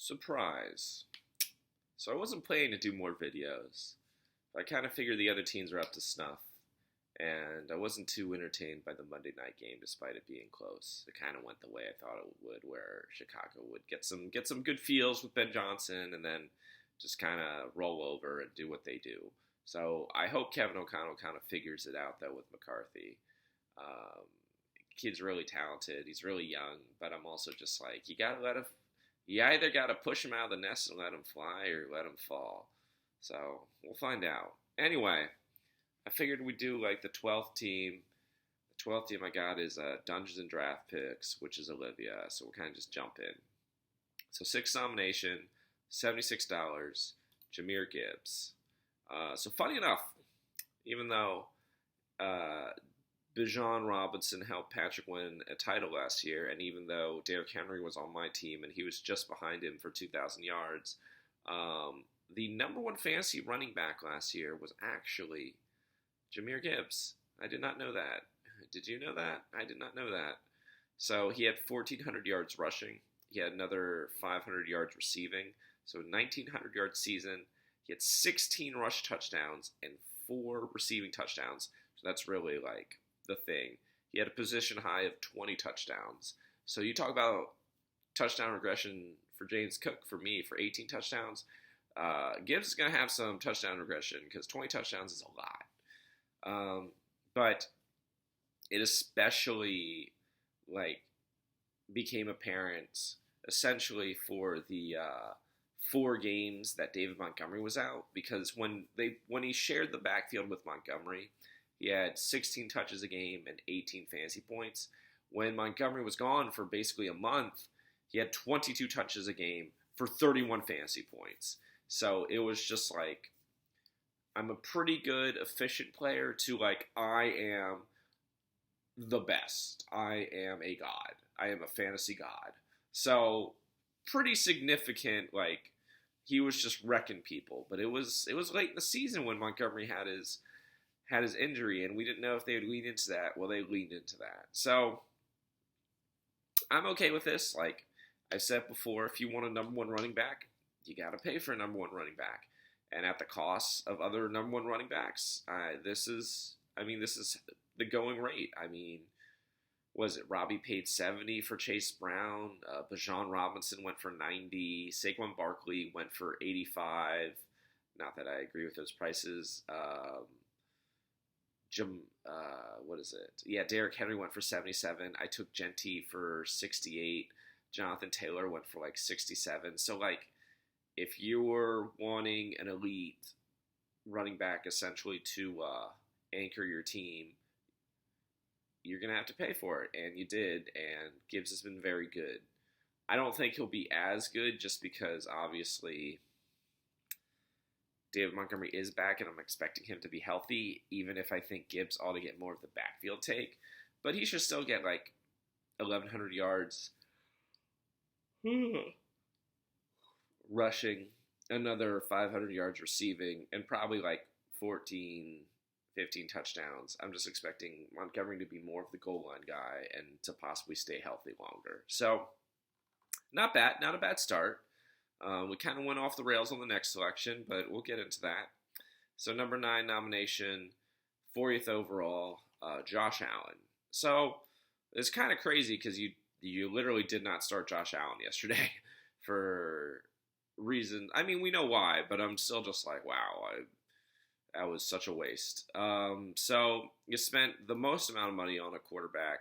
Surprise. So I wasn't planning to do more videos. I kind of figured the other teams were up to snuff, and I wasn't too entertained by the Monday night game despite it being close. It kind of went the way I thought it would, where Chicago would get some good feels with Ben Johnson and then just kind of roll over and do what they do. So I hope Kevin O'Connell kind of figures it out, though, with McCarthy. Um, Kid's really talented. He's really young, but I'm also just like, you either got to push him out of the nest and let him fly or let him fall. So we'll find out. Anyway, I figured we'd do like the 12th team. The 12th team I got is Dungeons and Draft Picks, which is Olivia. So we'll kind of just jump in. So 6th nomination, $76, Jahmyr Gibbs. So funny enough, even though Bijan Robinson helped Patrick win a title last year, and even though Derrick Henry was on my team and he was just behind him for 2,000 yards, the number one fantasy running back last year was actually Jahmyr Gibbs. I did not know that. Did you know that? I did not know that. So he had 1,400 yards rushing. He had another 500 yards receiving. So 1,900-yard season. He had 16 rush touchdowns and 4 receiving touchdowns. So that's really like the thing. He had a position high of 20 touchdowns. So you talk about touchdown regression for James Cook, for me, for 18 touchdowns. Gibbs is going to have some touchdown regression because 20 touchdowns is a lot. But it especially became apparent essentially for the 4 games that David Montgomery was out, because when he shared the backfield with Montgomery, he had 16 touches a game and 18 fantasy points. When Montgomery was gone for basically a month, he had 22 touches a game for 31 fantasy points. So it was just like, I'm a pretty good, efficient player to I am the best. I am a god. I am a fantasy god. So pretty significant, he was just wrecking people. But it was late in the season when Montgomery had his injury, and we didn't know if they would lean into that. Well, they leaned into that. So I'm okay with this. Like I said before, if you want a number one running back, you got to pay for a number one running back. And at the cost of other number one running backs, this is the going rate. Was it Robbie paid 70 for Chase Brown? Bijan Robinson went for 90. Saquon Barkley went for 85. Not that I agree with those prices. Derrick Henry went for 77. I took Genty for 68. Jonathan Taylor went for 67. So if you were wanting an elite running back essentially to anchor your team, you're going to have to pay for it, and you did, and Gibbs has been very good. I don't think he'll be as good just because, obviously, David Montgomery is back, and I'm expecting him to be healthy, even if I think Gibbs ought to get more of the backfield take. But he should still get, 1,100 yards rushing, another 500 yards receiving, and probably 14, 15 touchdowns. I'm just expecting Montgomery to be more of the goal line guy and to possibly stay healthy longer. So, not bad. Not a bad start. We kind of went off the rails on the next selection, but we'll get into that. So, number 9 nomination, 40th overall, Josh Allen. So, it's kind of crazy because you literally did not start Josh Allen yesterday for reasons. We know why, but I'm still just wow, that was such a waste. So you spent the most amount of money on a quarterback.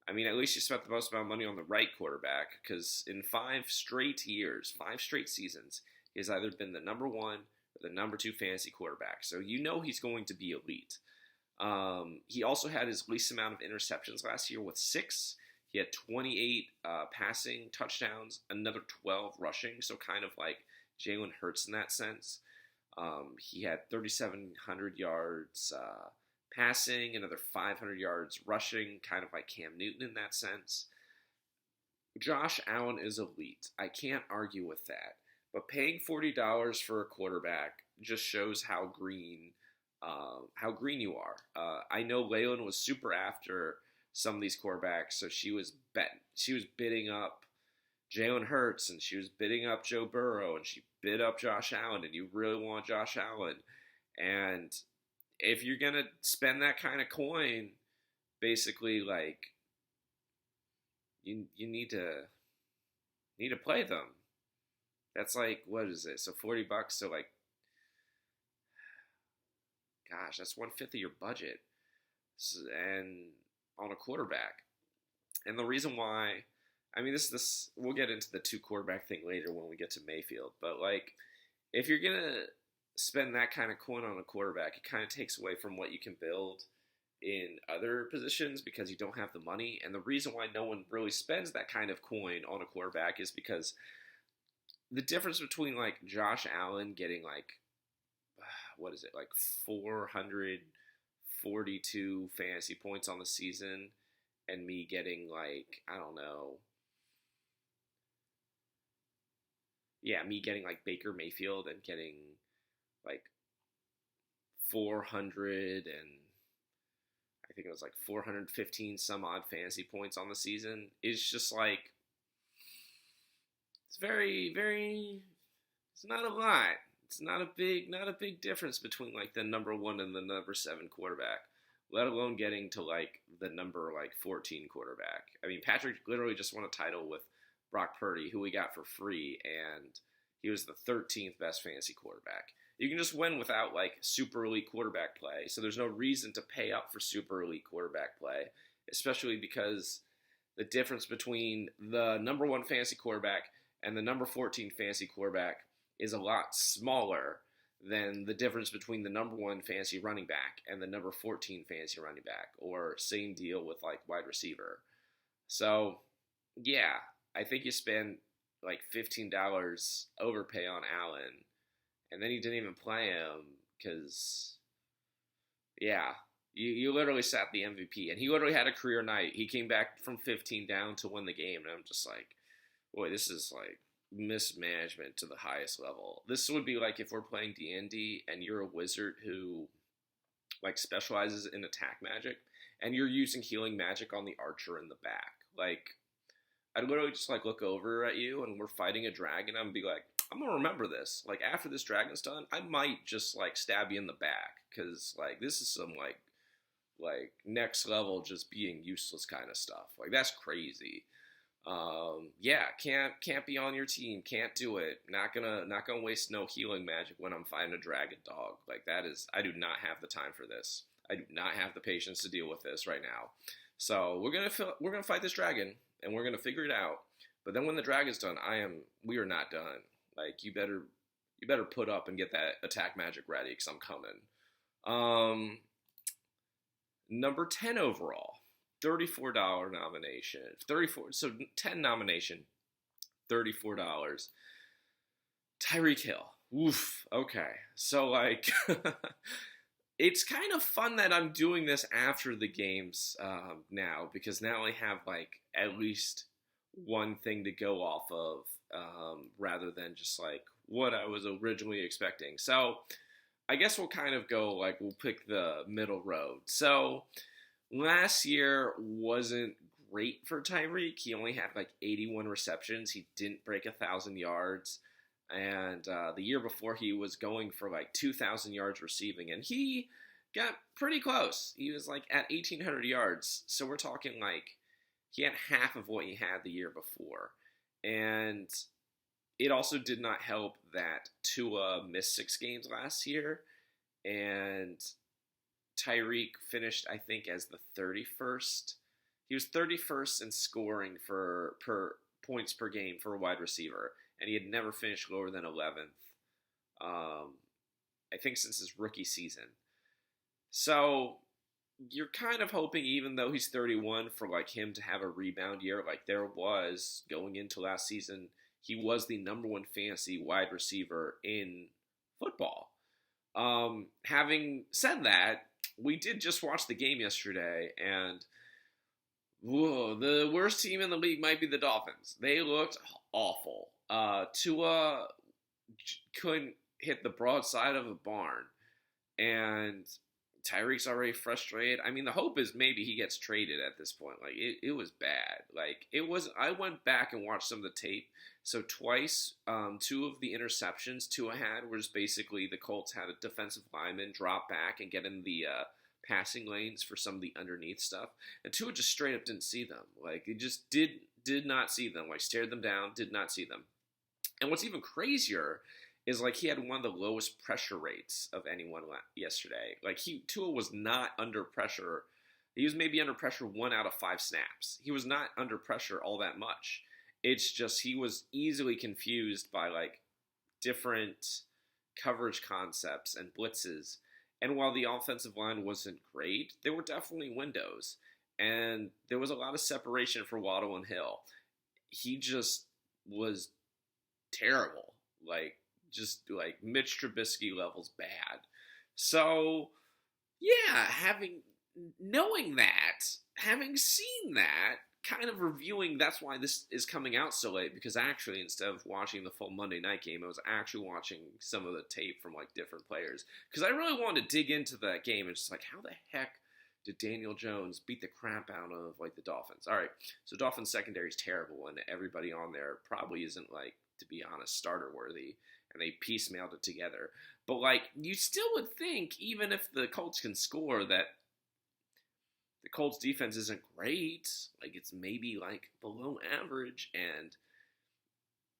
At least you spent the most amount of money on the right quarterback, because in 5 straight years, 5 straight seasons, he has either been the number 1 or the number 2 fantasy quarterback. So you know he's going to be elite. He also had his least amount of interceptions last year with 6. He had 28 passing touchdowns, another 12 rushing, so kind of like Jalen Hurts in that sense. He had 3,700 yards passing, another 500 yards rushing, kind of like Cam Newton in that sense. Josh Allen is elite. I can't argue with that. But paying $40 for a quarterback just shows how green you are. I know Leyland was super after some of these quarterbacks, so she was bidding up Jalen Hurts, and she was bidding up Joe Burrow, and she bid up Josh Allen, and you really want Josh Allen. And if you're going to spend that kind of coin, basically, like, you need to play them. That's like, what is it? So $40, so like, gosh, that's 1/5 of your budget, and on a quarterback. And the reason why, I mean, this we'll get into the 2 quarterback thing later when we get to Mayfield, but like, if you're gonna spend that kind of coin on a quarterback, it kind of takes away from what you can build in other positions because you don't have the money. And the reason why no one really spends that kind of coin on a quarterback is because the difference between like Josh Allen getting like, what is it, like 442 fantasy points on the season, and me getting like, I don't know, yeah, me getting like Baker Mayfield and getting like 400 and I think it was like 415 some odd fantasy points on the season. It's just like, it's very, very, it's not a lot. It's not a big difference between like the number 1 and the number 7 quarterback, let alone getting to like the number like 14 quarterback. I mean, Patrick literally just won a title with Brock Purdy, who we got for free, and he was the 13th best fantasy quarterback. You can just win without like super elite quarterback play, so there's no reason to pay up for super elite quarterback play, especially because the difference between the number 1 fantasy quarterback and the number 14 fantasy quarterback is a lot smaller than the difference between the number 1 fantasy running back and the number 14 fantasy running back, or same deal with like wide receiver. So yeah, I think you spend like $15 overpay on Allen, and then you didn't even play him because, yeah, you literally sat the MVP, and he literally had a career night. He came back from 15 down to win the game, and I'm just like, boy, this is like mismanagement to the highest level. This would be like if we're playing D&D and you're a wizard who like specializes in attack magic, and you're using healing magic on the archer in the back. Like, I'd literally just like look over at you and we're fighting a dragon. I'm gonna be like, I'm gonna remember this. Like, after this dragon's done, I might just like stab you in the back, because like this is some like next level just being useless kind of stuff. Like, that's crazy. Yeah, can't be on your team. Can't do it. Not gonna waste no healing magic when I'm fighting a dragon dog. Like, that is, I do not have the time for this. I do not have the patience to deal with this right now. So we're gonna fight this dragon, and we're gonna figure it out. But then when the dragon's done, we are not done. Like, you better put up and get that attack magic ready, because I'm coming. Number 10 overall. $34 nomination. 10 nomination, $34. Tyreek Hill. Oof. Okay. So like, it's kind of fun that I'm doing this after the games now, because now I have like at least one thing to go off of, rather than just like what I was originally expecting. So I guess we'll kind of go like, we'll pick the middle road. So last year wasn't great for Tyreek. He only had like 81 receptions. He didn't break 1,000 yards. And the year before, he was going for like 2,000 yards receiving. And he got pretty close. He was like at 1,800 yards. So we're talking like he had half of what he had the year before. And it also did not help that Tua missed 6 games last year. And Tyreek finished, I think, as the 31st. He was 31st in scoring per points per game for a wide receiver, and he had never finished lower than 11th, I think, since his rookie season. So you're kind of hoping, even though he's 31, for like him to have a rebound year like there was going into last season. He was the number 1 fantasy wide receiver in football. Having said that, we did just watch the game yesterday, and the worst team in the league might be the Dolphins. They looked awful. Tua couldn't hit the broadside of a barn, and Tyreek's already frustrated. I mean, the hope is maybe he gets traded at this point. Like it was bad. Like it was. I went back and watched some of the tape. So twice, two of the interceptions Tua had was basically the Colts had a defensive lineman drop back and get in the passing lanes for some of the underneath stuff, and Tua just straight up didn't see them. Like he just did not see them. Like stared them down, did not see them. And what's even crazier is like he had one of the lowest pressure rates of anyone yesterday. Like Tua was not under pressure. He was maybe under pressure 1 out of 5 snaps. He was not under pressure all that much. It's just he was easily confused by like different coverage concepts and blitzes. And while the offensive line wasn't great, there were definitely windows. And there was a lot of separation for Waddle and Hill. He just was terrible. Like, just like Mitch Trubisky levels bad. So, yeah, knowing that, having seen that, kind of reviewing, that's why this is coming out so late, because actually instead of watching the full Monday night game, I was actually watching some of the tape from like different players, because I really wanted to dig into that game and just like, how the heck did Daniel Jones beat the crap out of like the Dolphins? All right, so Dolphins secondary is terrible, and everybody on there probably isn't, like, to be honest, starter worthy, and they piecemealed it together. But like, you still would think, even if the Colts can score, that the Colts defense isn't great. Like, it's maybe like below average, and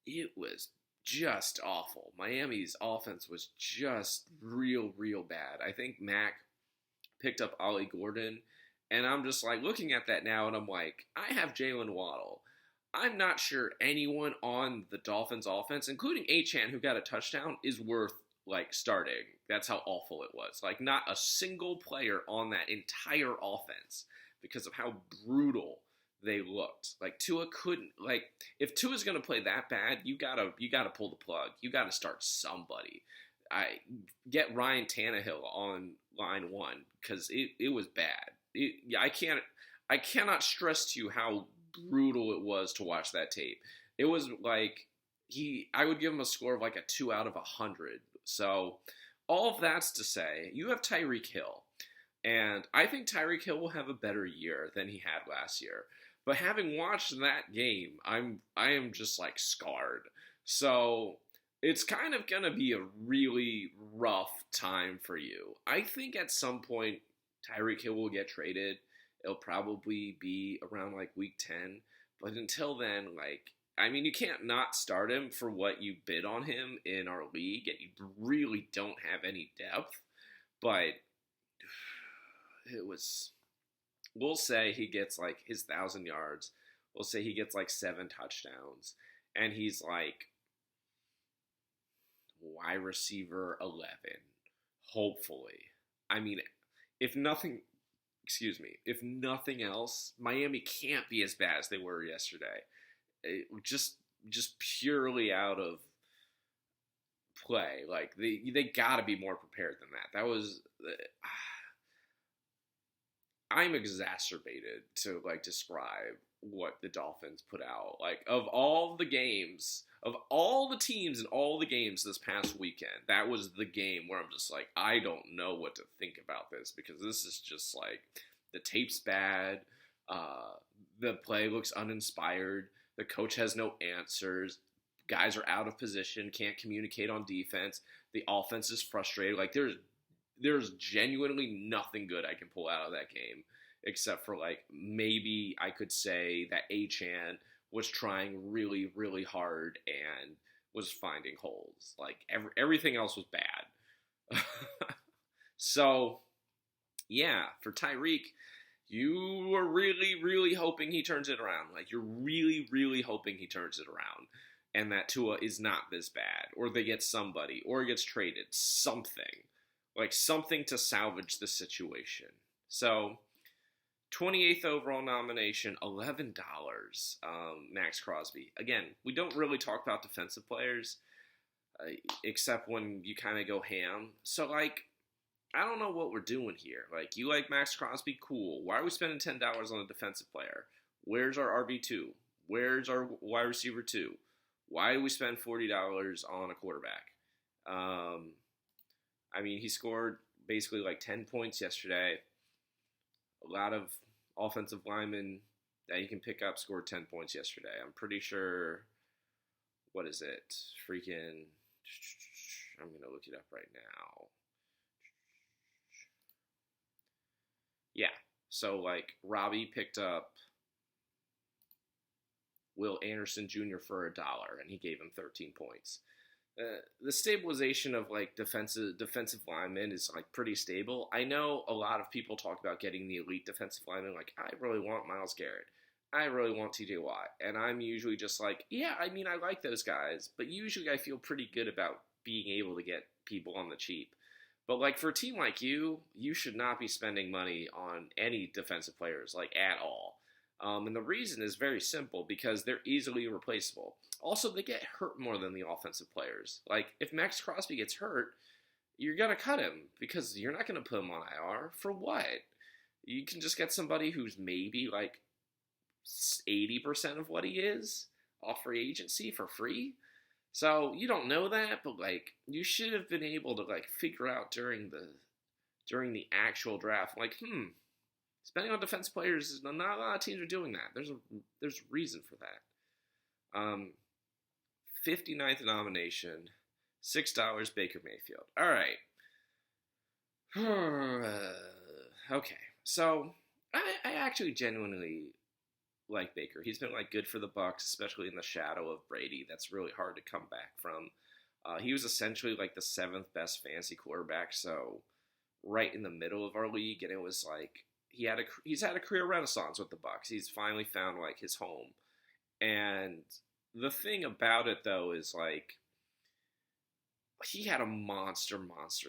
it was just awful. Miami's offense was just real bad. I think Mac picked up Ollie Gordon, and I'm just like looking at that now, and I'm like, I have Jalen Waddle. I'm not sure anyone on the Dolphins offense, including Achane, who got a touchdown, is worth like starting. That's how awful it was. Like, not a single player on that entire offense, because of how brutal they looked. Like, Tua couldn't, like, if Tua's gonna play that bad, you gotta pull the plug. You gotta start somebody. I get Ryan Tannehill on line one, because it was bad. I cannot stress to you how brutal it was to watch that tape. It was like I would give him a score of like a 2 out of 100. So all of that's to say, you have Tyreek Hill, and I think Tyreek Hill will have a better year than he had last year. But having watched that game, I am just like scarred. So it's kind of gonna be a really rough time for you. I think at some point Tyreek Hill will get traded. It'll probably be around like week 10. But until then, like, I mean, you can't not start him for what you bid on him in our league, and you really don't have any depth. But we'll say he gets like his 1,000 yards. We'll say he gets like 7 touchdowns, and he's like wide receiver 11, hopefully. I mean, if nothing else, Miami can't be as bad as they were yesterday. Just purely out of play. Like, they got to be more prepared than that. That was I'm exacerbated to like describe what the Dolphins put out. Like, of all the games, of all the teams and all the games this past weekend, that was the game where I'm just like, I don't know what to think about this, because this is just like, the tape's bad, the play looks uninspired, the coach has no answers, guys are out of position, can't communicate on defense, the offense is frustrated. Like, there's genuinely nothing good I can pull out of that game, except for like maybe I could say that Achane was trying really hard and was finding holes. Like, everything else was bad. So yeah, for Tyreek, you are really hoping he turns it around. Like, you're really hoping he turns it around, and that Tua is not this bad, or they get somebody, or gets traded, something. Like, something to salvage the situation. So, 28th overall nomination, $11, Max Crosby. Again, we don't really talk about defensive players, except when you kind of go ham. So, like, I don't know what we're doing here. Like, you like Max Crosby? Cool. Why are we spending $10 on a defensive player? Where's our RB2? Where's our wide receiver 2? Why do we spend $40 on a quarterback? I mean, he scored basically like 10 points yesterday. A lot of offensive linemen that you can pick up scored 10 points yesterday. I'm pretty sure, what is it? Freaking, I'm going to look it up right now. Yeah, so like Robbie picked up Will Anderson Jr. for $1, and he gave him 13 points. The stabilization of like defensive linemen is like pretty stable. I know a lot of people talk about getting the elite defensive linemen. Like, I really want Myles Garrett. I really want TJ Watt. And I'm usually just like, yeah, I mean, I like those guys, but usually I feel pretty good about being able to get people on the cheap. But like for a team like you should not be spending money on any defensive players, like at all. And the reason is very simple, because they're easily replaceable. Also, they get hurt more than the offensive players. Like, if Max Crosby gets hurt, you're going to cut him, because you're not going to put him on IR. For what? You can just get somebody who's maybe like 80% of what he is off free agency for free. So you don't know that, but like you should have been able to like figure out during the actual draft, like, spending on defense players, not a lot of teams are doing that. There's a reason for that. 59th nomination, $6, Baker Mayfield. All right. Okay. So I actually genuinely like Baker. He's been like good for the Bucs, especially in the shadow of Brady. That's really hard to come back from. He was essentially like the 7th best fantasy quarterback, so right in the middle of our league, and it was like he's had a career renaissance with the Bucs. He's finally found like his home. And the thing about it though is like he had a monster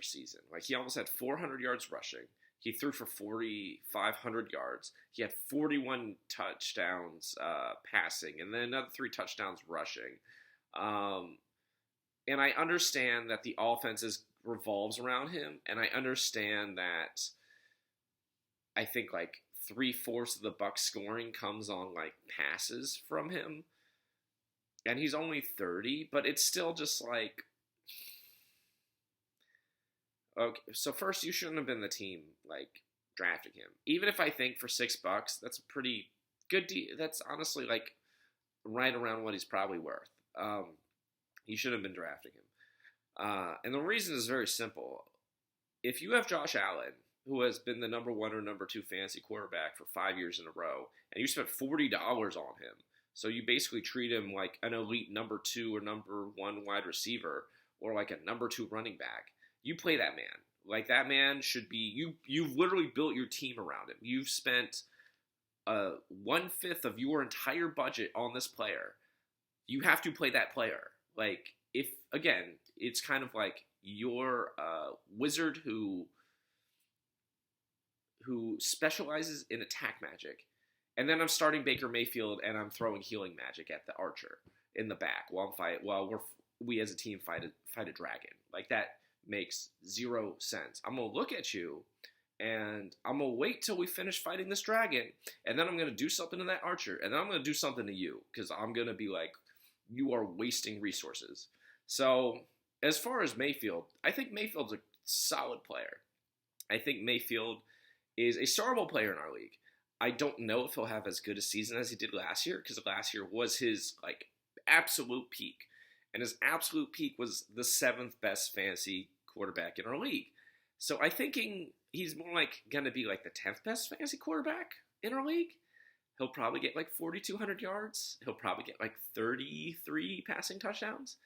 season. Like he almost had 400 yards rushing. He threw for 4,500 yards. He had 41 touchdowns passing, and then another 3 touchdowns rushing. And I understand that the offense revolves around him, and I understand that I think like 3/4 of the Bucs scoring comes on like passes from him. And he's only 30, but it's still just like, okay, so first, you shouldn't have been the team, like, drafting him. Even if I think for $6, that's a pretty good deal. That's honestly, like, right around what he's probably worth. You should have been drafting him. And the reason is very simple. If you have Josh Allen, who has been the number 1 or number 2 fantasy quarterback for 5 years in a row, and you spent $40 on him, so you basically treat him like an elite number 2 or number 1 wide receiver, or like a number 2 running back, you play that man. Like, that man should be, you've literally built your team around him. You've spent 1/5 of your entire budget on this player. You have to play that player. Like, if, again, it's kind of like your wizard who specializes in attack magic, and then I'm starting Baker Mayfield and I'm throwing healing magic at the archer in the back while we as a team fight a dragon. Like, that makes 0 sense. I'm going to look at you, and I'm going to wait till we finish fighting this dragon, and then I'm going to do something to that archer, and then I'm going to do something to you, because I'm going to be like, you are wasting resources. So, as far as Mayfield, I think Mayfield's a solid player. I think Mayfield is a startable player in our league. I don't know if he'll have as good a season as he did last year, because last year was his like absolute peak. And his absolute peak was the 7th best fantasy quarterback in our league. So I'm thinking he's more like going to be like the 10th best fantasy quarterback in our league. He'll probably get like 4,200 yards. He'll probably get like 33 passing touchdowns,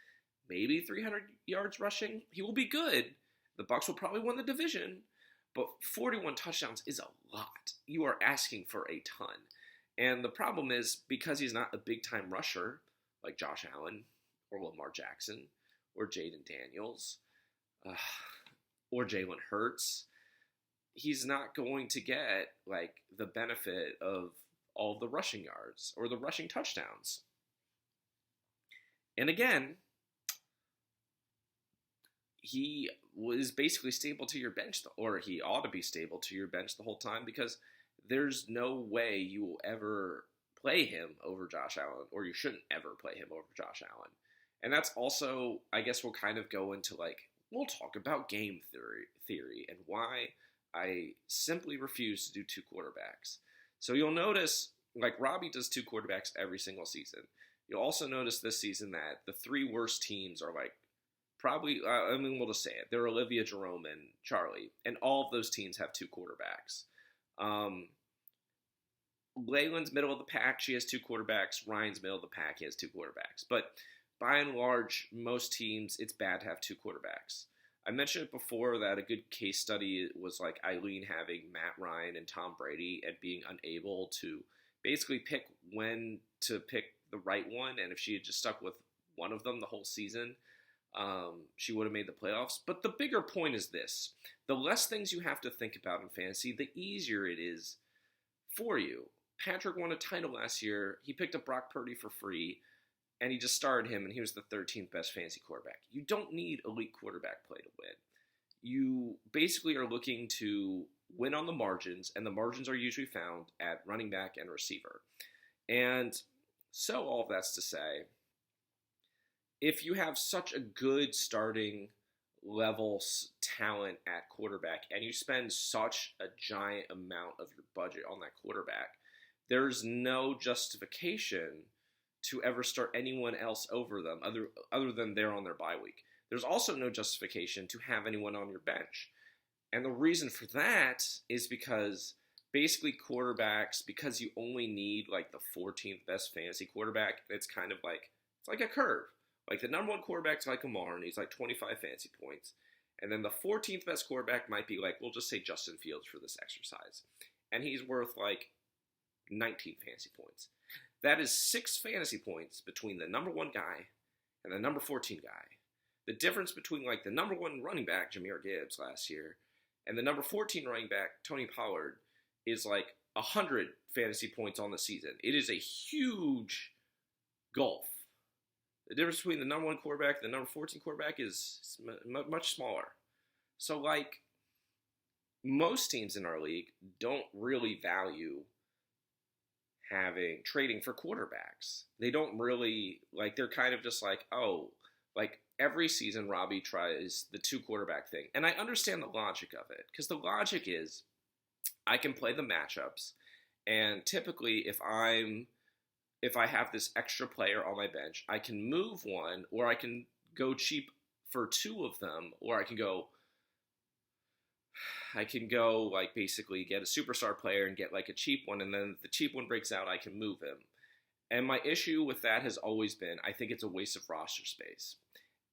maybe 300 yards rushing. He will be good. The Bucs will probably win the division, but 41 touchdowns is a lot. You are asking for a ton. And the problem is, because he's not a big-time rusher like Josh Allen, or Lamar Jackson, or Jaden Daniels, or Jalen Hurts, he's not going to get like the benefit of all the rushing yards or the rushing touchdowns. And again, he was basically stable to your bench, or he ought to be stable to your bench the whole time, because there's no way you will ever play him over Josh Allen, or you shouldn't ever play him over Josh Allen. And that's also, I guess we'll kind of go into like we'll talk about game theory and why I simply refuse to do two quarterbacks. So you'll notice, like, Robbie does two quarterbacks every single season. You'll also notice this season that the three worst teams are, like, probably, we'll just say it. They're Olivia, Jerome, and Charlie. And all of those teams have two quarterbacks. Leyland's middle of the pack. She has two quarterbacks. Ryan's middle of the pack. He has two quarterbacks. But by and large, most teams, it's bad to have two quarterbacks. I mentioned it before that a good case study was like Eileen having Matt Ryan and Tom Brady and being unable to basically pick when to pick the right one. And if she had just stuck with one of them the whole season, she would have made the playoffs. But the bigger point is this. The less things you have to think about in fantasy, the easier it is for you. Patrick won a title last year. He picked up Brock Purdy for free, and he just started him, and he was the 13th best fantasy quarterback. You don't need elite quarterback play to win. You basically are looking to win on the margins, and the margins are usually found at running back and receiver. And so all of that's to say, if you have such a good starting level talent at quarterback and you spend such a giant amount of your budget on that quarterback, there's no justification to ever start anyone else over them other than they're on their bye week. There's also no justification to have anyone on your bench. And the reason for that is because basically quarterbacks, because you only need like the 14th best fantasy quarterback, it's kind of like, it's like a curve. Like the number one quarterback's like Amar, and he's like 25 fantasy points. And then the 14th best quarterback might be like, we'll just say Justin Fields for this exercise. And he's worth like 19 fantasy points. That is 6 fantasy points between the number one guy and the number 14 guy. The difference between like the number one running back, Jahmyr Gibbs last year, and the number 14 running back, Tony Pollard, is like 100 fantasy points on the season. It is a huge gulf. The difference between the number one quarterback and the number 14 quarterback is much smaller. So like most teams in our league don't really value trading for quarterbacks. They don't really, like, they're kind of just like, oh, like every season Robbie tries the two quarterback thing. And I understand the logic of it, because the logic is I can play the matchups, and typically if I have this extra player on my bench, I can move one, or I can go cheap for two of them, or I can go like basically get a superstar player and get like a cheap one, and then if the cheap one breaks out, I can move him. And my issue with that has always been, I think it's a waste of roster space.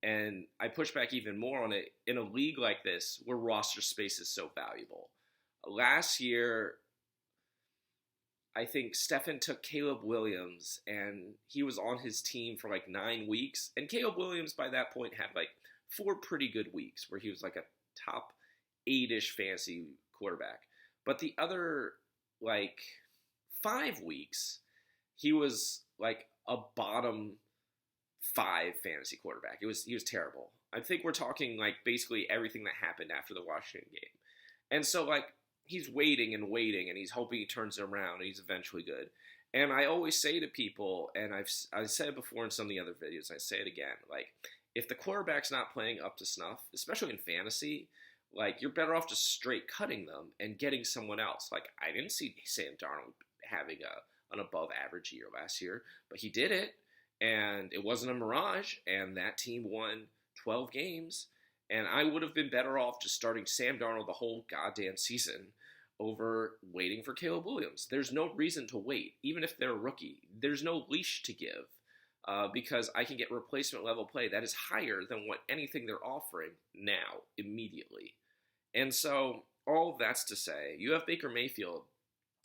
And I push back even more on it in a league like this where roster space is so valuable. Last year, I think Stefan took Caleb Williams, and he was on his team for like 9 weeks. And Caleb Williams by that point had like 4 pretty good weeks where he was like a top 8-ish fantasy quarterback. But the other like 5 weeks, he was like a bottom 5 fantasy quarterback. He was terrible. I think we're talking like basically everything that happened after the Washington game. And so like he's waiting, and he's hoping he turns it around, and he's eventually good. And I always say to people, and I've said it before in some of the other videos, I say it again, like if the quarterback's not playing up to snuff, especially in fantasy, like you're better off just straight cutting them and getting someone else. Like I didn't see Sam Darnold having an above average year last year, but he did it, and it wasn't a mirage, and that team won 12 games. And I would have been better off just starting Sam Darnold the whole goddamn season over waiting for Caleb Williams. There's no reason to wait, even if they're a rookie. There's no leash to give because I can get replacement level play that is higher than what anything they're offering now, immediately. And so all that's to say, you have Baker Mayfield,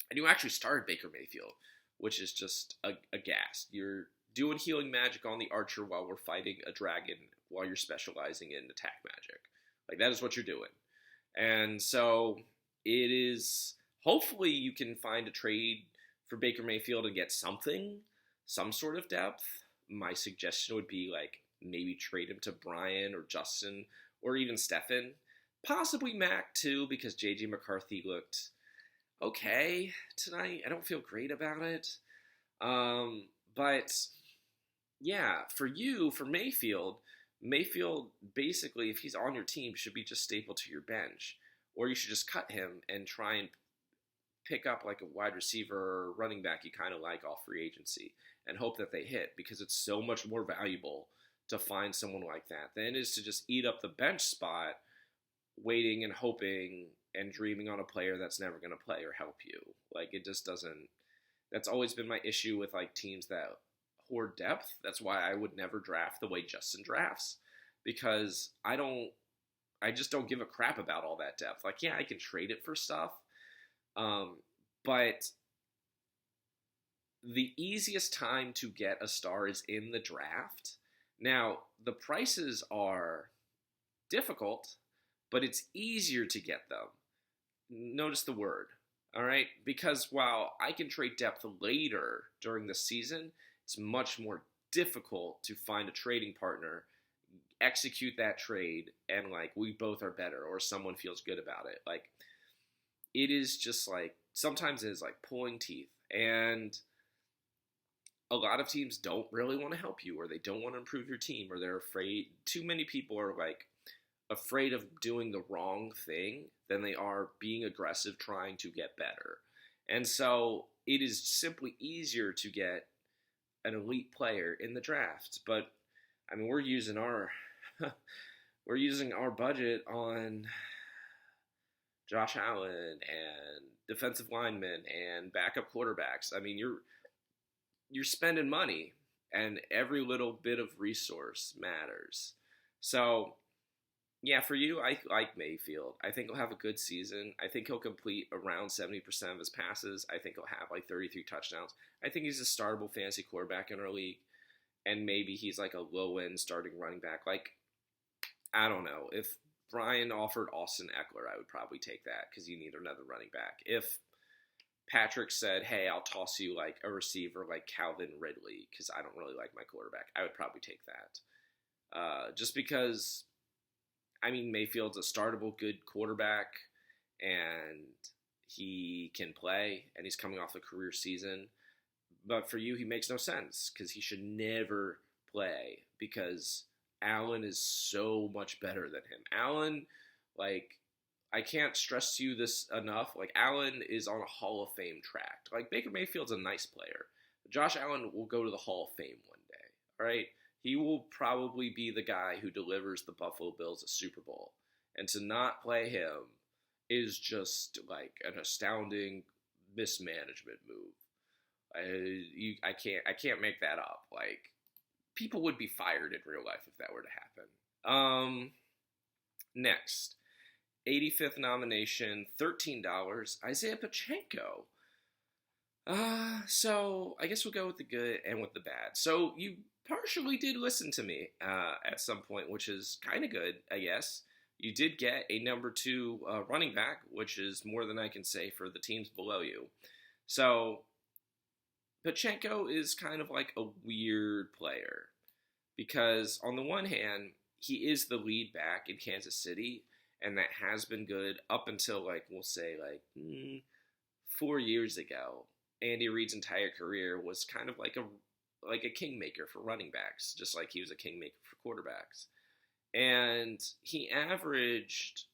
and you actually started Baker Mayfield, which is just a gas. You're doing healing magic on the archer while we're fighting a dragon, while you're specializing in attack magic. Like, that is what you're doing. And so it is, hopefully you can find a trade for Baker Mayfield and get something, some sort of depth. My suggestion would be, like, maybe trade him to Brian or Justin or even Stefan. Possibly Mac, too, because J.J. McCarthy looked okay tonight. I don't feel great about it. But, yeah, for Mayfield, Mayfield, basically, if he's on your team, should be just stapled to your bench. Or you should just cut him and try and pick up like a wide receiver or running back you kind of like off free agency and hope that they hit, because it's so much more valuable to find someone like that than it is to just eat up the bench spot waiting and hoping and dreaming on a player that's never going to play or help you. Like, it just doesn't. That's always been my issue with like teams that hoard depth. That's why I would never draft the way Justin drafts, because I just don't give a crap about all that depth. Like, yeah, I can trade it for stuff, but the easiest time to get a star is in the draft. Now, the prices are difficult, but it's easier to get them. Notice the word, all right? Because while I can trade depth later during the season, it's much more difficult to find a trading partner, execute that trade, and like we both are better or someone feels good about it. Like, it is just like, sometimes it is like pulling teeth, and a lot of teams don't really want to help you, or they don't want to improve your team, or they're afraid. Too many people are like afraid of doing the wrong thing than they are being aggressive trying to get better. And so it is simply easier to get an elite player in the draft. But I mean, we're using our budget on Josh Allen and defensive linemen and backup quarterbacks. I mean, you're spending money, and every little bit of resource matters. So, yeah, for you, I like Mayfield. I think he'll have a good season. I think he'll complete around 70% of his passes. I think he'll have like 33 touchdowns. I think he's a startable fantasy quarterback in our league, and maybe he's like a low-end starting running back. Like, I don't know. If Brian offered Austin Eckler, I would probably take that because you need another running back. If Patrick said, hey, I'll toss you like a receiver like Calvin Ridley because I don't really like my quarterback, I would probably take that. Just because, I mean, Mayfield's a startable good quarterback, and he can play, and he's coming off a career season. But for you, he makes no sense because he should never play because Allen is so much better than him. Allen, like, I can't stress to you this enough. Like, Allen is on a Hall of Fame track. Like, Baker Mayfield's a nice player. Josh Allen will go to the Hall of Fame one day, all right? He will probably be the guy who delivers the Buffalo Bills a Super Bowl. And to not play him is just, like, an astounding mismanagement move. I can't make that up. Like, people would be fired in real life if that were to happen. Next. 85th nomination, $13, Isaiah Pacheco. So I guess we'll go with the good and with the bad. So you partially did listen to me at some point, which is kind of good, I guess. You did get a number 2 running back, which is more than I can say for the teams below you. So Pacheco is kind of like a weird player because on the one hand, he is the lead back in Kansas City, and that has been good up until, like, we'll say, like, 4 years ago. Andy Reid's entire career was kind of like a kingmaker for running backs, just like he was a kingmaker for quarterbacks. And he averaged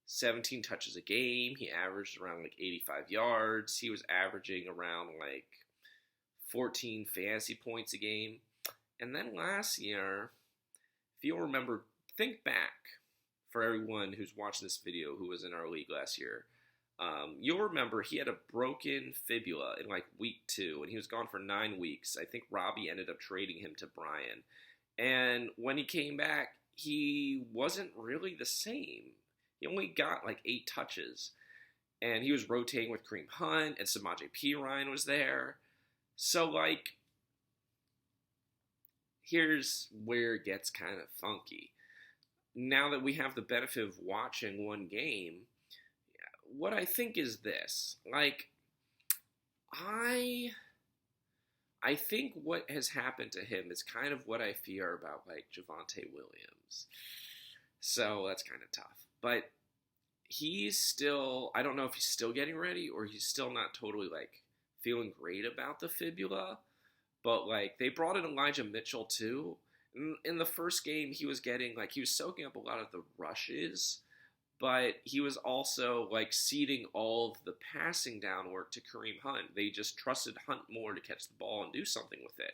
17 touches a game. He averaged around, like, 85 yards. He was averaging around, like, 14 fantasy points a game. And then last year, if you'll remember, think back. For everyone who's watching this video who was in our league last year, you'll remember he had a broken fibula in like week 2, and he was gone for 9 weeks. I think Robbie ended up trading him to Brian. And when he came back, he wasn't really the same. He only got like 8 touches. And he was rotating with Kareem Hunt, and Samaje Perine was there. So, like, here's where it gets kind of funky. Now that we have the benefit of watching one game, what I think is this. Like, I think what has happened to him is kind of what I fear about, like, Javonte Williams. So that's kind of tough. But he's still, I don't know if he's still getting ready or he's still not totally, like, feeling great about the fibula. But, like, they brought in Elijah Mitchell, too. In the first game, he was getting like he was soaking up a lot of the rushes, but he was also like ceding all of the passing down work to Kareem Hunt. They just trusted Hunt more to catch the ball and do something with it.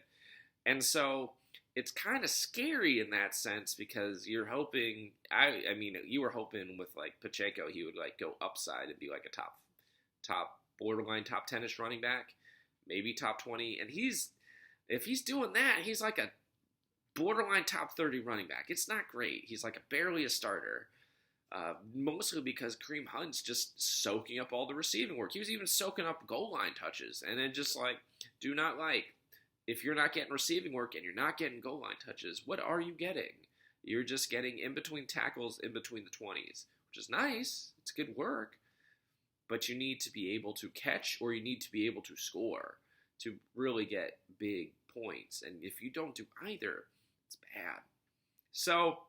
And so it's kind of scary in that sense because you're hoping I mean you were hoping with like Pacheco he would like go upside and be like a top borderline top 10ish running back, maybe top 20, and if he's doing that, he's like a borderline top 30 running back. It's not great. He's like barely a starter. Mostly because Kareem Hunt's just soaking up all the receiving work. He was even soaking up goal line touches. And then just like, do not like, if you're not getting receiving work and you're not getting goal line touches, what are you getting? You're just getting in between tackles, in between the 20s, which is nice. It's good work. But you need to be able to catch or you need to be able to score to really get big points. And if you don't do either, it's bad. So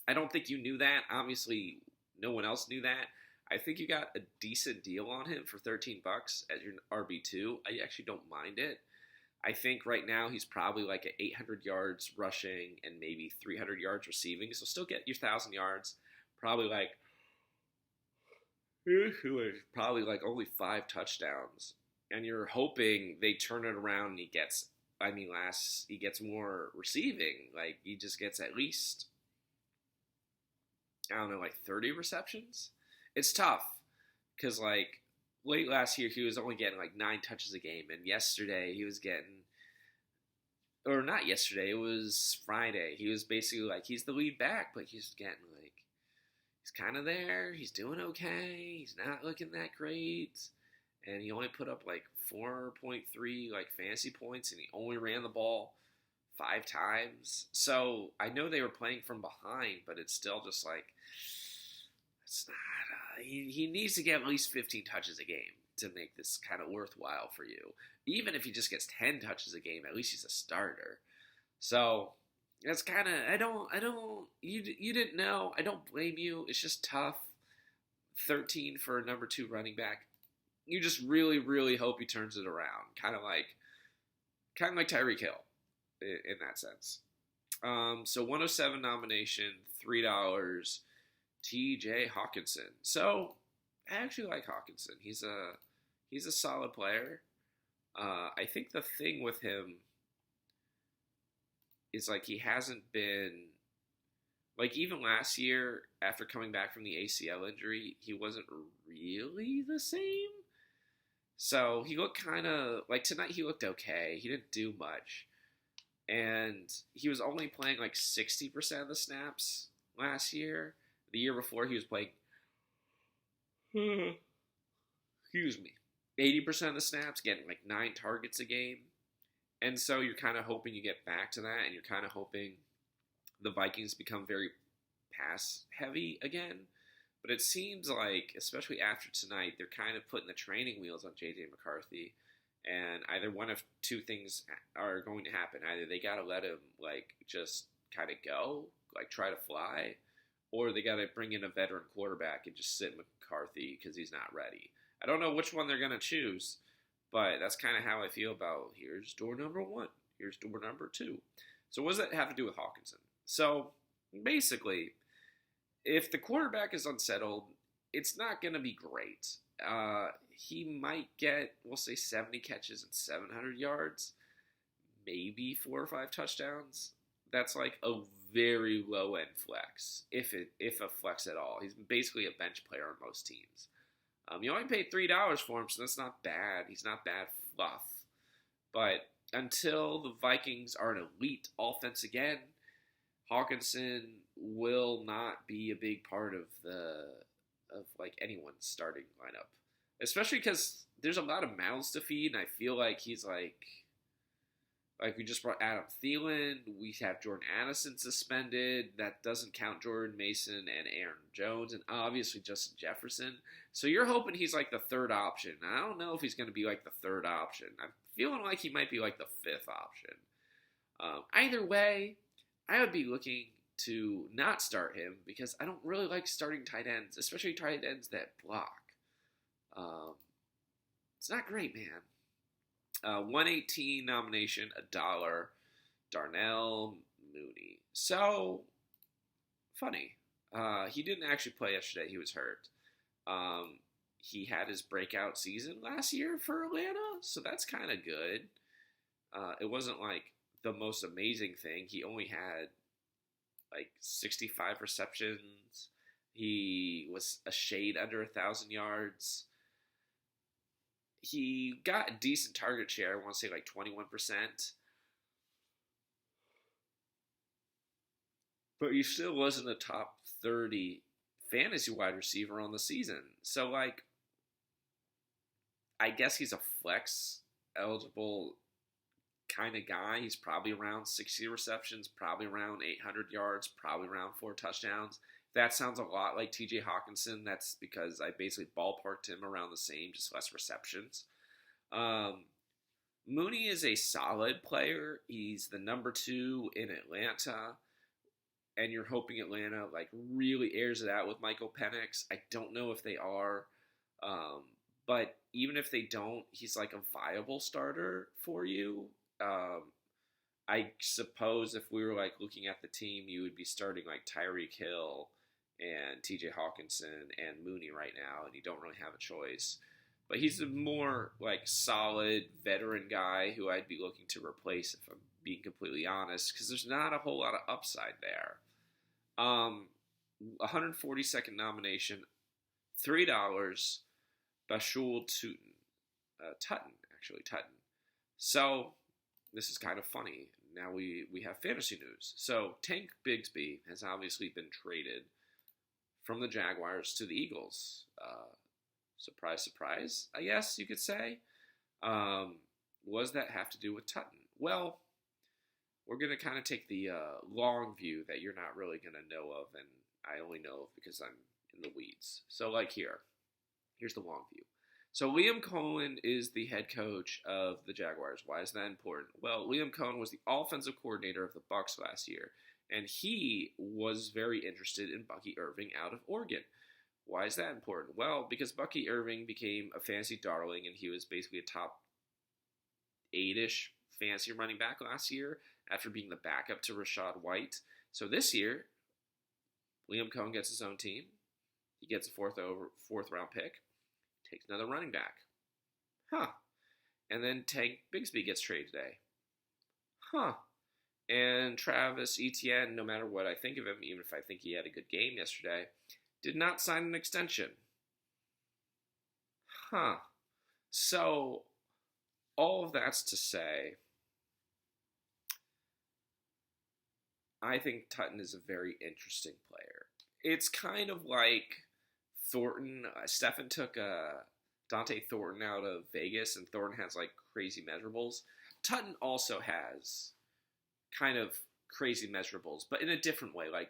I don't think you knew that. Obviously, no one else knew that. I think you got a decent deal on him for $13 as your RB2. I actually don't mind it. I think right now he's probably like at 800 yards rushing and maybe 300 yards receiving. So still get your 1,000 yards. Probably like only 5 touchdowns. And you're hoping they turn it around and he gets more receiving. Like he just gets at least, I don't know, like 30 receptions. It's tough because like late last year he was only getting like 9 touches a game, and yesterday he was getting, or not yesterday, it was Friday. He was basically like he's the lead back, but he's getting like he's kind of there. He's doing okay. He's not looking that great, and he only put up like 4.3 like fantasy points, and he only ran the ball 5 times. So I know they were playing from behind, but it's still just like it's not. He needs to get at least 15 touches a game to make this kind of worthwhile for you. Even if he just gets 10 touches a game, at least he's a starter. So that's kind of you didn't know. I don't blame you. It's just tough. 13 for a number 2 running back. You just really, really hope he turns it around. Kind of like Tyreek Hill in that sense. So 107 nomination, $3. T.J. Hawkinson. So I actually like Hawkinson. He's a solid player. I think the thing with him is like he hasn't been like even last year after coming back from the ACL injury, he wasn't really the same. So he looked kind of like tonight. He looked okay. He didn't do much, and he was only playing like 60% of the snaps last year. The year before, he was playing, 80% of the snaps, getting like 9 targets a game. And so you're kind of hoping you get back to that, and you're kind of hoping the Vikings become very pass-heavy again. But it seems like, especially after tonight, they're kind of putting the training wheels on J.J. McCarthy. And either one of 2 things are going to happen. Either they got to let him, like, just kind of go, like, try to fly, or they got to bring in a veteran quarterback and just sit McCarthy because he's not ready. I don't know which one they're going to choose, but that's kind of how I feel about here's door number 1, here's door number 2. So what does that have to do with Hawkinson? So basically, if the quarterback is unsettled, it's not going to be great. He might get, we'll say, 70 catches and 700 yards, maybe 4 or 5 touchdowns. That's like a very low end flex, if a flex at all. He's basically a bench player on most teams. You only paid $3 for him, so that's not bad. He's not bad fluff. But until the Vikings are an elite offense again, Hawkinson will not be a big part of like anyone's starting lineup, especially because there's a lot of mouths to feed, and I feel like he's like we just brought Adam Thielen. We have Jordan Addison suspended. That doesn't count Jordan Mason and Aaron Jones, and obviously Justin Jefferson. So you're hoping he's like the 3rd option. I don't know if he's going to be like the 3rd option. I'm feeling like he might be like the 5th option. Either way, I would be looking to not start him because I don't really like starting tight ends, especially tight ends that block. It's not great, man. 118 nomination, $1. Darnell Mooney. So, funny. He didn't actually play yesterday. He was hurt. He had his breakout season last year for Atlanta, so that's kind of good. It wasn't like the most amazing thing. He only had like 65 receptions. He was a shade under 1,000 yards. He got a decent target share. I want to say like 21%. But he still wasn't a top 30 fantasy wide receiver on the season. So, like, I guess he's a flex eligible kind of guy. He's probably around 60 receptions, probably around 800 yards, probably around 4 touchdowns. That sounds a lot like TJ Hawkinson. That's because I basically ballparked him around the same, just less receptions. Mooney is a solid player. He's the number 2 in Atlanta, and you're hoping Atlanta like really airs it out with Michael Penix. I don't know if they are, but even if they don't, he's like a viable starter for you. I suppose if we were like looking at the team, you would be starting like Tyreek Hill and TJ Hawkinson and Mooney right now, and you don't really have a choice. But he's a more like solid veteran guy who I'd be looking to replace if I'm being completely honest, because there's not a whole lot of upside there. 142nd nomination, $3, Bashul Tutton. So this is kind of funny. Now we have fantasy news. So Tank Bigsby has obviously been traded from the Jaguars to the Eagles. Surprise, surprise, I guess you could say. What does that have to do with Tutton? Well, we're going to kind of take the long view that you're not really going to know of, and I only know of because I'm in the weeds. So, like here's the long view. So, Liam Cohen is the head coach of the Jaguars. Why is that important? Well, Liam Cohen was the offensive coordinator of the Bucs last year, and he was very interested in Bucky Irving out of Oregon. Why is that important? Well, because Bucky Irving became a fantasy darling, and he was basically a top 8-ish fantasy running back last year after being the backup to Rachaad White. So this year, Liam Cohen gets his own team. He gets a fourth round pick, takes another running back. And then Tank Bigsby gets traded today. And Travis Etienne, no matter what I think of him, even if I think he had a good game yesterday, did not sign an extension. So, all of that's to say, I think Tutton is a very interesting player. It's kind of like Thornton. Stefan took Dante Thornton out of Vegas, and Thornton has like crazy measurables. Tutton also has kind of crazy measurables, but in a different way. Like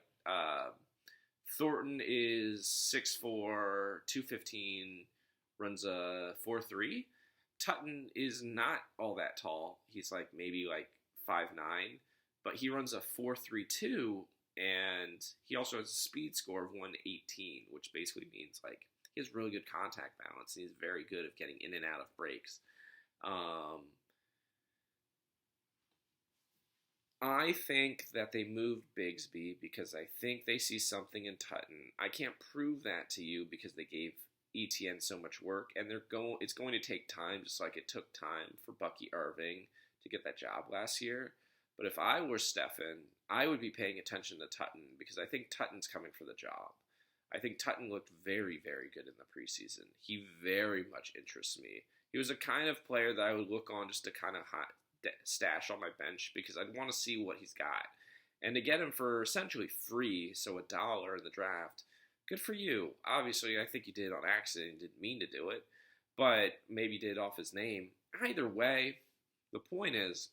Thornton is 6'4", 215, runs a 4.3. Tutton is not all that tall. He's like maybe like 5'9", but he runs a 4.32, and he also has a speed score of 118, which basically means like he has really good contact balance, and he's very good at getting in and out of breaks. I think that they moved Bigsby because I think they see something in Tutton. I can't prove that to you because they gave Etienne so much work, and it's going to take time, just like it took time for Bucky Irving to get that job last year. But if I were Stefan, I would be paying attention to Tutton because I think Tutton's coming for the job. I think Tutton looked very, very good in the preseason. He very much interests me. He was a kind of player that I would look on just to kind of stash on my bench because I'd want to see what he's got. And to get him for essentially free, so $1 in the draft, good for you. Obviously, I think you did on accident, didn't mean to do it, but maybe did off his name. Either way, the point is,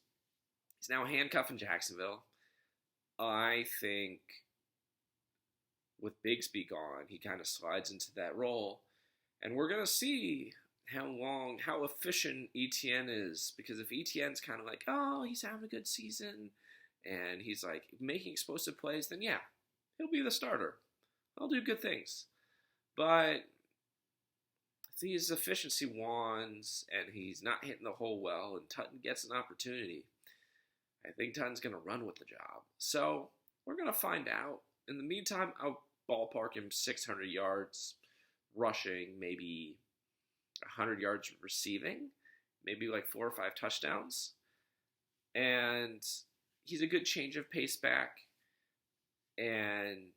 he's now handcuffed in Jacksonville. I think with Bigsby gone, he kind of slides into that role. And we're going to see how efficient Etienne is. Because if Etienne's kind of like, oh, he's having a good season, and he's like making explosive plays, then yeah, he'll be the starter. He'll do good things. But if these efficiency wands and he's not hitting the hole well, and Tutton gets an opportunity, I think Tutton's going to run with the job. So we're going to find out. In the meantime, I'll ballpark him 600 yards rushing, maybe 100 yards receiving, maybe like 4 or 5 touchdowns. And he's a good change of pace back. And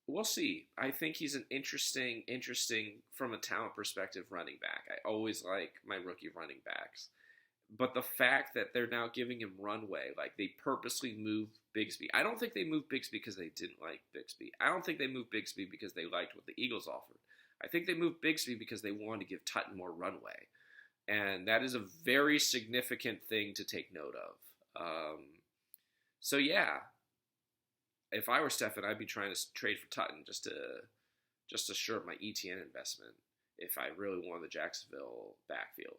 we'll see. I think he's an interesting from a talent perspective running back. I always like my rookie running backs. But the fact that they're now giving him runway, like they purposely moved Bigsby. I don't think they moved Bigsby because they didn't like Bigsby. I don't think they moved Bigsby because they liked what the Eagles offered. I think they moved Bigsby because they wanted to give Tutton more runway. And that is a very significant thing to take note of. So yeah, if I were Stefan, I'd be trying to trade for Tutton just to shore up my ETN investment if I really wanted the Jacksonville backfield.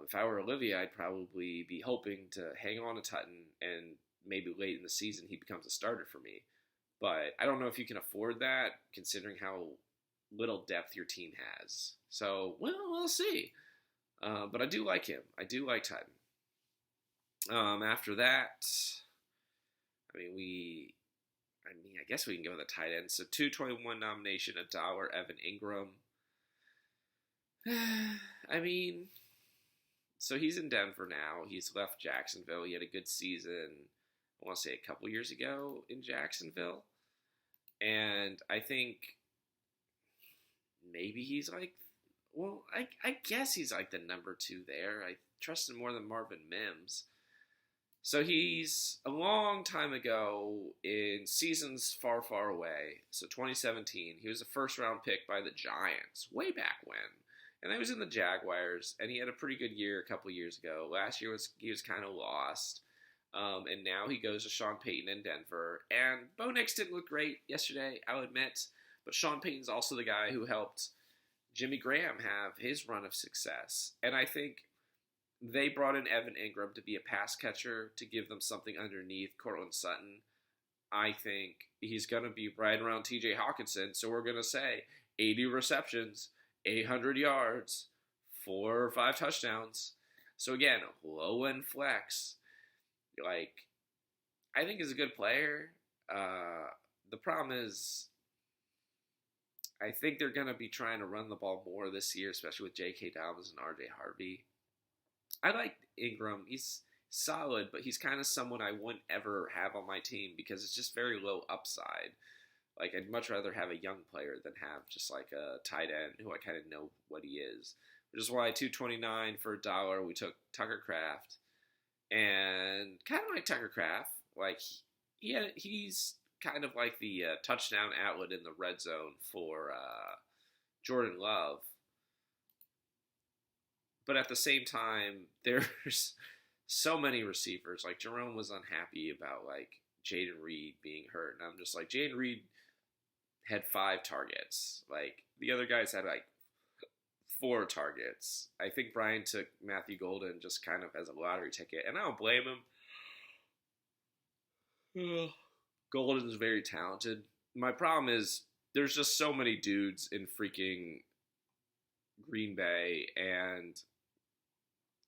If I were Olivia, I'd probably be hoping to hang on to Tutton and maybe late in the season he becomes a starter for me. But I don't know if you can afford that considering how little depth your team has. So, well, we'll see. But I do like him. I do like Tutton. After that, I guess we can go with the tight end. So 221 nomination, $1, Evan Ingram. So he's in Denver now. He's left Jacksonville. He had a good season, I want to say a couple years ago in Jacksonville. And I think maybe he's like, well, I guess he's like the number 2 there. I trust him more than Marvin Mims. So he's a long time ago in seasons far, far away. So 2017, he was a first-round pick by the Giants way back when. And he was in the Jaguars, and he had a pretty good year a couple years ago. Last year he was kind of lost. And now he goes to Sean Payton in Denver. And Bo Nix didn't look great yesterday, I'll admit. But Sean Payton's also the guy who helped Jimmy Graham have his run of success. And I think they brought in Evan Ingram to be a pass catcher to give them something underneath Courtland Sutton. I think he's going to be right around TJ Hawkinson. So we're going to say 80 receptions, 800 yards, 4 or 5 touchdowns. So again, low-end flex. I think he's a good player. The problem is I think they're going to be trying to run the ball more this year, especially with J.K. Dobbins and R.J. Harvey. I like Ingram. He's solid, but he's kind of someone I wouldn't ever have on my team because it's just very low upside. I'd much rather have a young player than have just like a tight end who I kind of know what he is. Which is why $2.29 for $1, we took Tucker Kraft. And kind of like Tucker Kraft, he's kind of like the touchdown outlet in the red zone for Jordan Love. But at the same time, there's so many receivers. Jerome was unhappy about Jayden Reed being hurt. And I'm just like, Jayden Reed had 5 targets. The other guys had 4 targets. I think Brian took Matthew Golden just kind of as a lottery ticket. And I don't blame him. Golden's very talented. My problem is there's just so many dudes in freaking Green Bay, and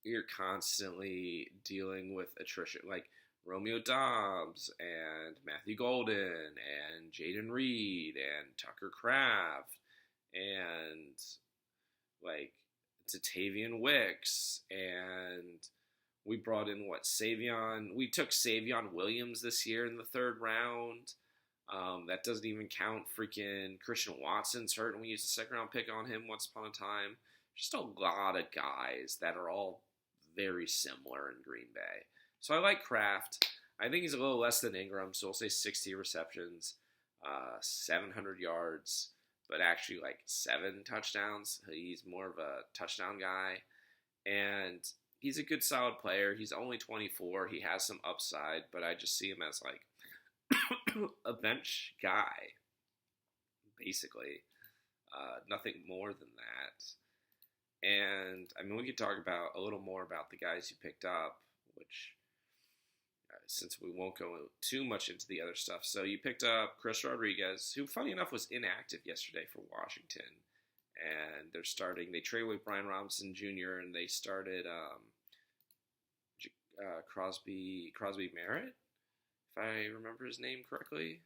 you're constantly dealing with attrition. Romeo Doubs and Matthew Golden and Jayden Reed and Tucker Kraft and Zatavian Wicks, and we brought in Savion. We took Savion Williams this year in the 3rd round. That doesn't even count freaking Christian Watson's hurt, and we used a 2nd round pick on him once upon a time. Just a lot of guys that are all very similar in Green Bay. So I like Kraft. I think he's a little less than Ingram, so we'll say 60 receptions, 700 yards, but actually 7 touchdowns. He's more of a touchdown guy. And he's a good, solid player. He's only 24. He has some upside, but I just see him as a bench guy, basically. Nothing more than that. And, we could talk about a little more about the guys you picked up, which, since we won't go too much into the other stuff. So you picked up Chris Rodriguez, who, funny enough, was inactive yesterday for Washington. And they traded away Brian Robinson Jr., and they started Crosby Merritt, if I remember his name correctly.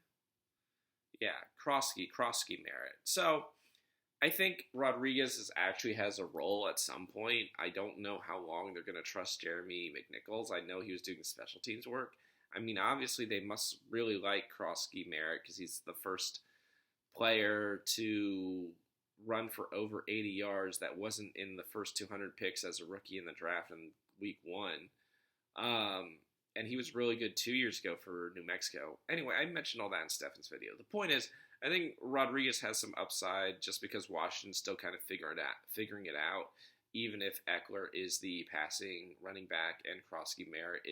Yeah, Krosky Merritt. So I think Rodriguez actually has a role at some point. I don't know how long they're going to trust Jeremy McNichols. I know he was doing special teams work. I mean, obviously they must really like Krosky Merritt because he's the first player to run for over 80 yards that wasn't in the first 200 picks as a rookie in the draft in week one. And he was really good 2 years ago for New Mexico. Anyway, I mentioned all that in Stefan's video. The point is, I think Rodriguez has some upside just because Washington's still kind of figuring it out. Even if Eckler is the passing running back and Krosky Merritt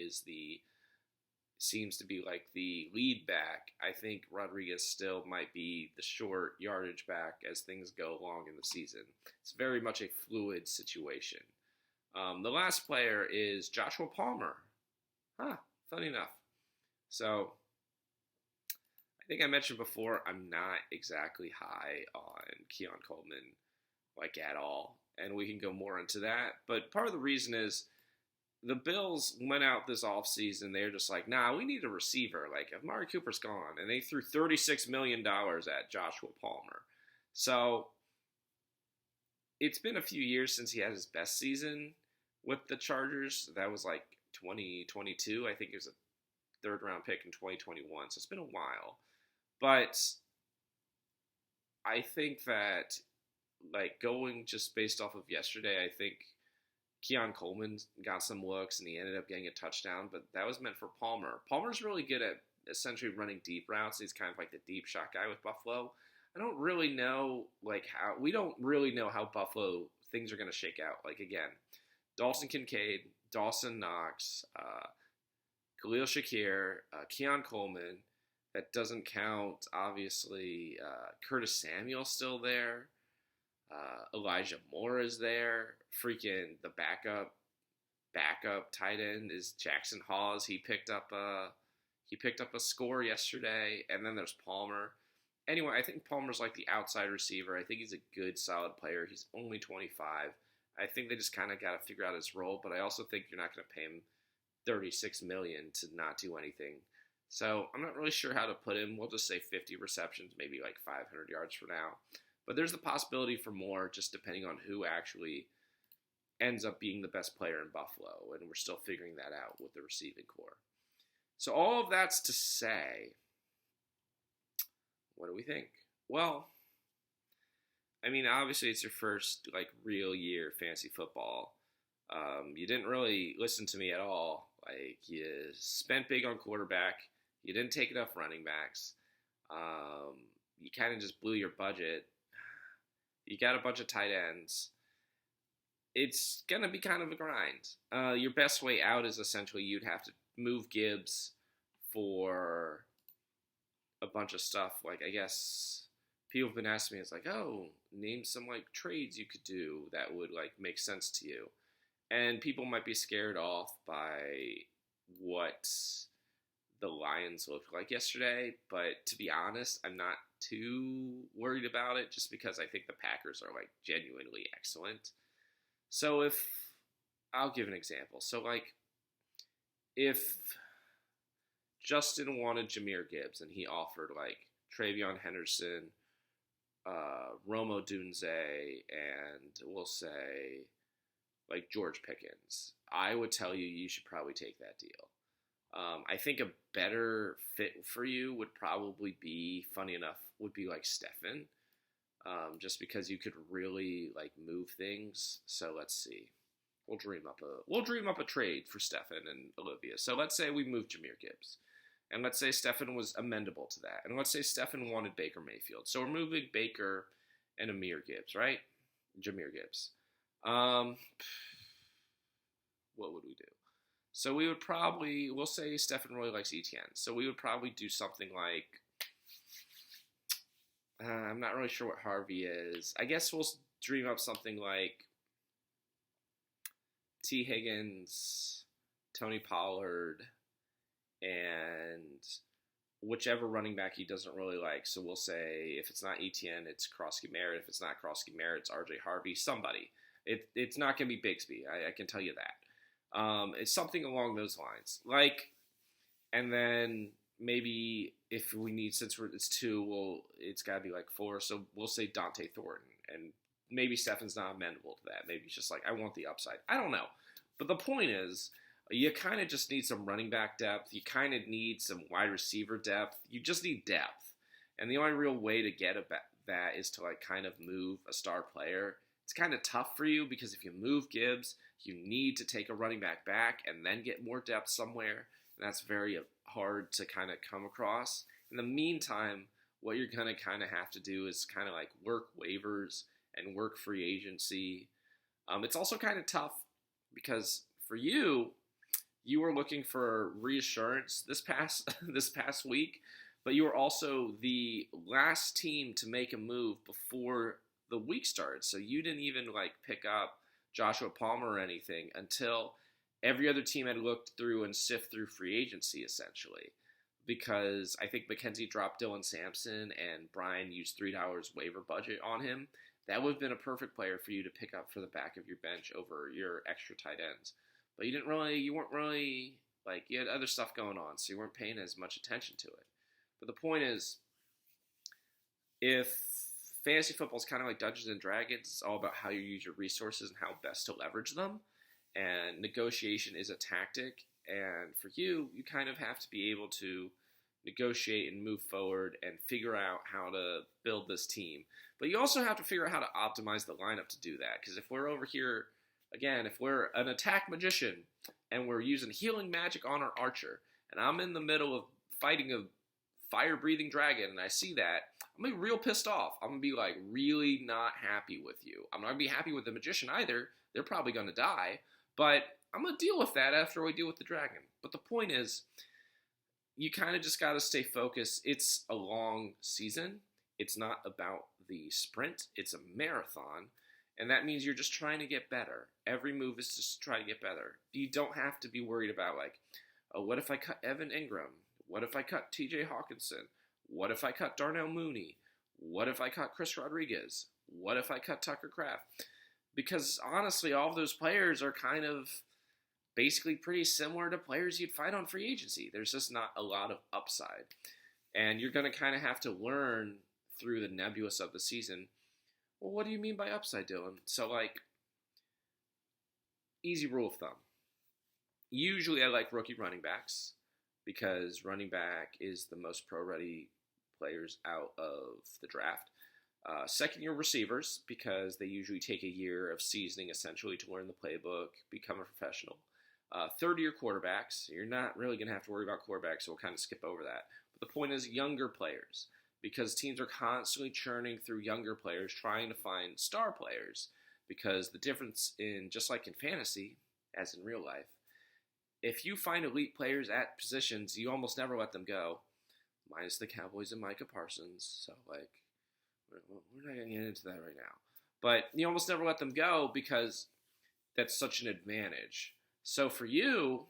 seems to be like the lead back, I think Rodriguez still might be the short yardage back as things go along in the season. It's very much a fluid situation. The last player is Joshua Palmer. Funny enough. So, I think I mentioned before, I'm not exactly high on Keon Coleman, like at all. And we can go more into that. But part of the reason is the Bills went out this offseason. They're just like, nah, we need a receiver. Like, if Amari Cooper's gone. And they threw $36 million at Joshua Palmer. So, it's been a few years since he had his best season with the Chargers. That was like 2022. I think it was a third-round pick in 2021. So, it's been a while. But I think that, like, going just based off of yesterday, I think Keon Coleman got some looks and he ended up getting a touchdown, but that was meant for Palmer. Palmer's really good at essentially running deep routes. He's kind of like the deep shot guy with Buffalo. We don't really know how Buffalo things are going to shake out. Like, again, Dalton Kincaid, Dawson Knox, Khalil Shakir, Keon Coleman. That doesn't count, obviously, Curtis Samuel's still there. Elijah Moore is there. Freaking the backup tight end is Jackson Hawes. He picked up a score yesterday. And then there's Palmer. Anyway, I think Palmer's like the outside receiver. I think he's a good, solid player. He's only 25. I think they just kind of got to figure out his role. But I also think you're not going to pay him $36 million to not do anything. So I'm not really sure how to put him. We'll just say 50 receptions, maybe like 500 yards for now. But there's the possibility for more just depending on who actually ends up being the best player in Buffalo. And we're still figuring that out with the receiving core. So all of that's to say, what do we think? Well, I mean, obviously it's your first like real year fantasy football. You didn't really listen to me at all. Like, you spent big on quarterback. You didn't take enough running backs. You kind of just blew your budget. You got a bunch of tight ends. It's going to be kind of a grind. Your best way out is essentially you'd have to move Gibbs for a bunch of stuff. Like, I guess people have been asking me, it's like, oh, name some, like, trades you could do that would, like, make sense to you. And people might be scared off by what the Lions looked like yesterday. But to be honest, I'm not too worried about it just because I think the Packers are, like, genuinely excellent. So I'll give an example. So, like, if Justin wanted Jahmyr Gibbs and he offered, like, Travion Henderson, Rome Odunze, and we'll say, like, George Pickens, I would tell you should probably take that deal. I think a better fit for you would probably be, funny enough, would be like Stefan, just because you could really like move things. So let's see, we'll dream up a trade for Stefan and Olivia. So let's say we move Jahmyr Gibbs, and let's say Stefan was amendable to that, and let's say Stefan wanted Baker Mayfield. So we're moving Baker and Jahmyr Gibbs, right? Jahmyr Gibbs. What would we do? So we would probably, we'll say Stefan really likes Etienne. So we would probably do something like, I'm not really sure what Harvey is. I guess we'll dream up something like T. Higgins, Tony Pollard, and whichever running back he doesn't really like. So we'll say if it's not Etienne, it's Krosky Merritt. If it's not Krosky Merritt, it's RJ Harvey, somebody. It's not going to be Bigsby. I can tell you that. It's something along those lines. Like, and then maybe if we need, since it's two, well, it's got to be like four. So we'll say Dante Thornton, and maybe Stefan's not amenable to that. Maybe he's just like, I want the upside. I don't know. But the point is, you kind of just need some running back depth. You kind of need some wide receiver depth. You just need depth. And the only real way to get that is to like kind of move a star player. It's kind of tough for you because if you move Gibbs, you need to take a running back and then get more depth somewhere. And that's very hard to kind of come across. In the meantime, what you're going to kind of have to do is kind of like work waivers and work free agency. It's also kind of tough because for you were looking for reassurance this past week, but you were also the last team to make a move before the week started. So you didn't even like pick up Joshua Palmer or anything until every other team had looked through and sift through free agency, essentially. Because I think McKenzie dropped Dylan Sampson and Brian used $3 waiver budget on him. That would have been a perfect player for you to pick up for the back of your bench over your extra tight ends. But you weren't really, like, you had other stuff going on, so you weren't paying as much attention to it. But the point is, if fantasy football is kind of like Dungeons and Dragons, it's all about how you use your resources and how best to leverage them. And negotiation is a tactic. And for you kind of have to be able to negotiate and move forward and figure out how to build this team. But you also have to figure out how to optimize the lineup to do that. Because if we're over here, again, if we're an attack magician and we're using healing magic on our archer, and I'm in the middle of fighting a fire-breathing dragon, and I see that, I'm going to be real pissed off. I'm going to be, like, really not happy with you. I'm not going to be happy with the magician either. They're probably going to die. But I'm going to deal with that after we deal with the dragon. But the point is, you kind of just got to stay focused. It's a long season. It's not about the sprint. It's a marathon. And that means you're just trying to get better. Every move is just to try to get better. You don't have to be worried about, like, oh, what if I cut Evan Ingram? What if I cut TJ Hawkinson? What if I cut Darnell Mooney? What if I cut Chris Rodriguez? What if I cut Tucker Kraft? Because honestly, all of those players are kind of basically pretty similar to players you'd find on free agency. There's just not a lot of upside. And you're going to kind of have to learn through the nebulous of the season, well, what do you mean by upside, Dylan? So, like, easy rule of thumb. Usually I like rookie running backs because running back is the most pro-ready players out of the draft. Second-year receivers, because they usually take a year of seasoning, essentially, to learn the playbook, become a professional. Third-year quarterbacks, you're not really going to have to worry about quarterbacks, so we'll kind of skip over that. But the point is younger players, because teams are constantly churning through younger players, trying to find star players, because the difference in, just like in fantasy, as in real life, if you find elite players at positions, you almost never let them go, minus the Cowboys and Micah Parsons, so, like, we're not going to get into that right now. But you almost never let them go because that's such an advantage. So for you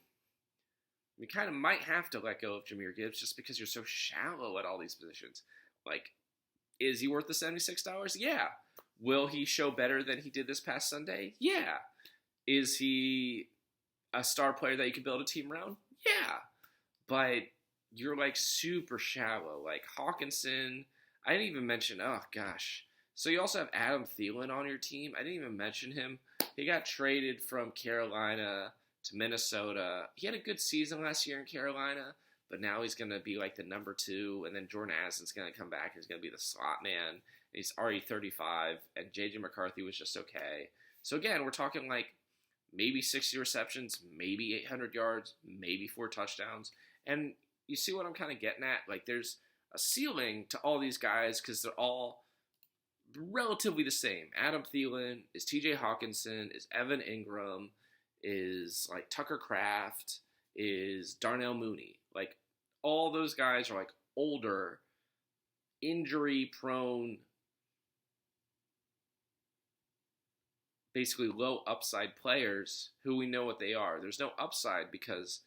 kind of might have to let go of Jahmyr Gibbs just because you're so shallow at all these positions. Like, is he worth the $76? Yeah. Will he show better than he did this past Sunday? Yeah. Is he a star player that you can build a team around? Yeah. But you're, like, super shallow. Like, Hawkinson, I didn't even mention, oh, gosh. So you also have Adam Thielen on your team. I didn't even mention him. He got traded from Carolina to Minnesota. He had a good season last year in Carolina, but now he's going to be like the number 2, and then Jordan Addison's going to come back. He's going to be the slot man. He's already 35, and J.J. McCarthy was just okay. So again, we're talking like maybe 60 receptions, maybe 800 yards, maybe 4 touchdowns. And you see what I'm kind of getting at? Like, there's a ceiling to all these guys because they're all relatively the same. Adam Thielen, is TJ Hawkinson, is Evan Ingram, is like Tucker Kraft, is Darnell Mooney. Like, all those guys are like older, injury prone, basically low upside players who we know what they are. There's no upside because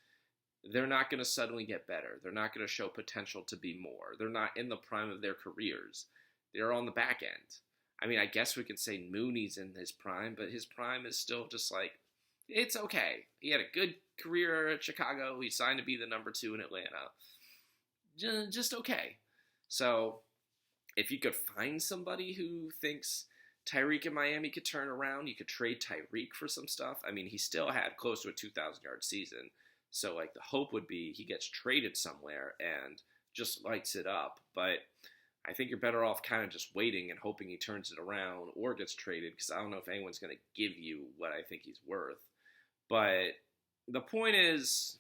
they're not going to suddenly get better. They're not going to show potential to be more. They're not in the prime of their careers. They're on the back end. I mean, I guess we could say Mooney's in his prime, but his prime is still just like It's okay. He had a good career at Chicago. He signed to be the number 2 in Atlanta. Just okay. So if you could find somebody who thinks Tyreek in Miami could turn around, you could trade Tyreek for some stuff. I mean, he still had close to a 2,000-yard season. So, like, the hope would be he gets traded somewhere and just lights it up. But I think you're better off kind of just waiting and hoping he turns it around or gets traded, because I don't know if anyone's going to give you what I think he's worth. But the point is,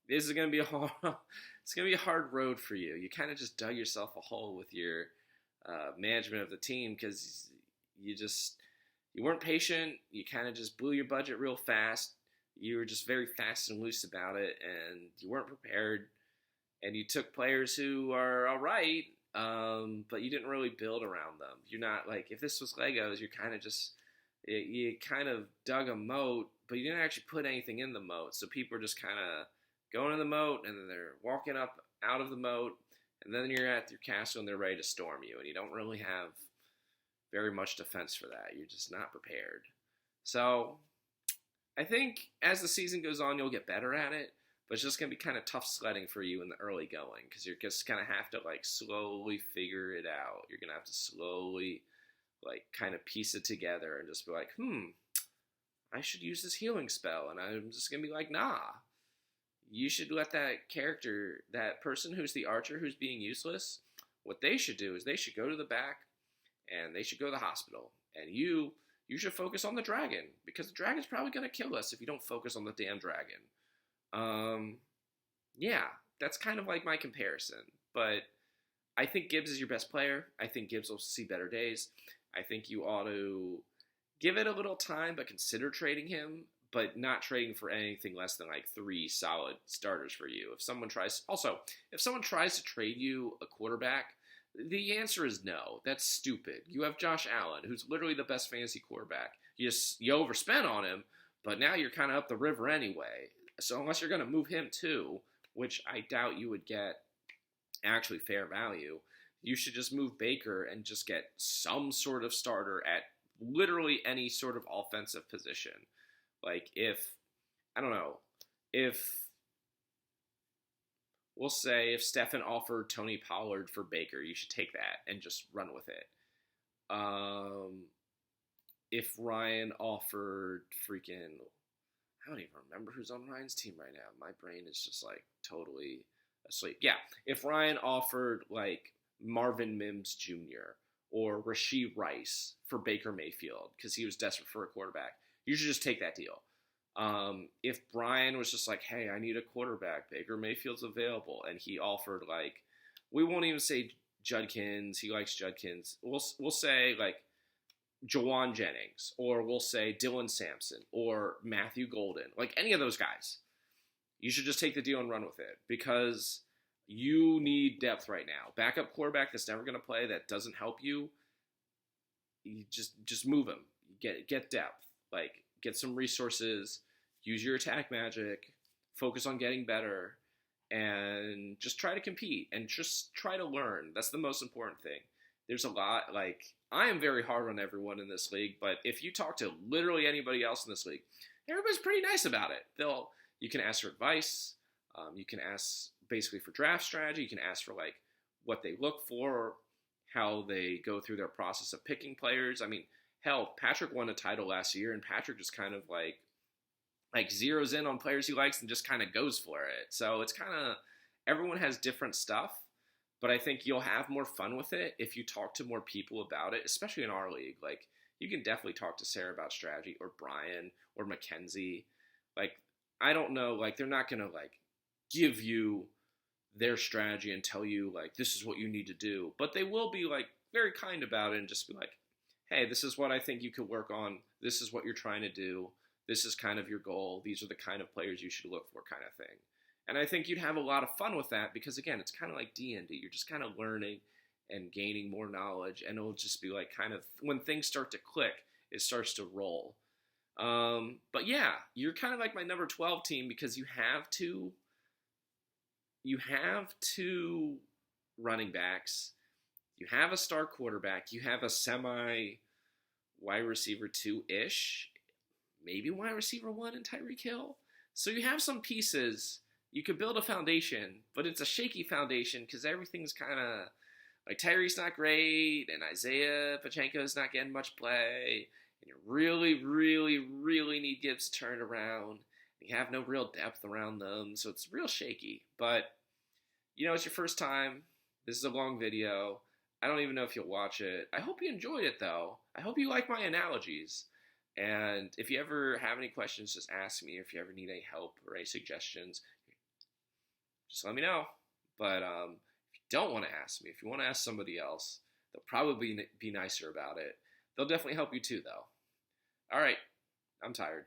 this is going to be a hard, it's going to be a hard road for you. You kind of just dug yourself a hole with your management of the team, because you weren't patient. You kind of just blew your budget real fast. You were just very fast and loose about it, and you weren't prepared. And you took players who are all right, but you didn't really build around them. You're not like, if this was Legos, you're kind of just, you kind of dug a moat, but you didn't actually put anything in the moat. So people are just kind of going in the moat, and then they're walking up out of the moat, and then you're at your castle and they're ready to storm you, and you don't really have very much defense for that. You're just not prepared. So I think as the season goes on, you'll get better at it, but it's just going to be kind of tough sledding for you in the early going, because you're just going to have to like slowly figure it out. You're going to have to slowly like kind of piece it together and just be like, I should use this healing spell. And I'm just going to be like, nah. You should let that character, that person who's the archer who's being useless, what they should do is they should go to the back and they should go to the hospital. And you should focus on the dragon, because the dragon's probably going to kill us if you don't focus on the damn dragon. Yeah, that's kind of like my comparison. But I think Gibbs is your best player. I think Gibbs will see better days. I think you ought to give it a little time, but consider trading him, but not trading for anything less than like 3 solid starters for you. If someone tries to trade you a quarterback, the answer is no. That's stupid. You have Josh Allen, who's literally the best fantasy quarterback. You overspent on him, but now you're kind of up the river anyway. So unless you're going to move him too, which I doubt you would get actually fair value, you should just move Baker and just get some sort of starter at literally any sort of offensive position. Like we'll say if Stefan offered Tony Pollard for Baker, you should take that and just run with it. If Ryan offered I don't even remember who's on Ryan's team right now. My brain is just like totally asleep. Yeah, if Ryan offered like Marvin Mims Jr. or Rashee Rice for Baker Mayfield because he was desperate for a quarterback, you should just take that deal. If Brian was just like, hey, I need a quarterback, Baker Mayfield's available, and he offered like, we won't even say Judkins, he likes Judkins. We'll say like Jawan Jennings, or we'll say Dylan Sampson, or Matthew Golden, like any of those guys. You should just take the deal and run with it, because you need depth right now. Backup quarterback that's never going to play, that doesn't help you, you just move him. Get depth. Like, get some resources, use your attack magic, focus on getting better, and just try to compete and just try to learn. That's the most important thing. There's a lot, like, I am very hard on everyone in this league, but if you talk to literally anybody else in this league, everybody's pretty nice about it. You can ask for advice. You can ask basically for draft strategy. You can ask for like what they look for, how they go through their process of picking players. I mean, hell, Patrick won a title last year, and Patrick just kind of like zeroes in on players he likes and just kind of goes for it. So it's kind of, everyone has different stuff, but I think you'll have more fun with it if you talk to more people about it, especially in our league. Like, you can definitely talk to Sarah about strategy, or Brian, or Mackenzie. Like, I don't know, like, they're not going to like give you their strategy and tell you like, this is what you need to do, but they will be like very kind about it and just be like, hey, this is what I think you could work on. This is what you're trying to do. This is kind of your goal. These are the kind of players you should look for, kind of thing. And I think you'd have a lot of fun with that, because again, it's kind of like D&D. You're just kind of learning and gaining more knowledge, and it'll just be like kind of, when things start to click, it starts to roll. But yeah, you're kind of like my number 12 team, because you have two running backs, you have a star quarterback, you have a semi wide receiver 2-ish, maybe wide receiver 1 in Tyreek Hill. So you have some pieces. You could build a foundation, but it's a shaky foundation because everything's kind of like Tyreek's not great, and Isaiah Pacheco's not getting much play, and you really, really, really need Gibbs turned around. You have no real depth around them, so it's real shaky. But, it's your first time. This is a long video. I don't even know if you'll watch it. I hope you enjoyed it, though. I hope you like my analogies. And if you ever have any questions, just ask me. If you ever need any help or any suggestions, just let me know. But if you don't want to ask me, if you want to ask somebody else, they'll probably be nicer about it. They'll definitely help you too, though. All right. I'm tired.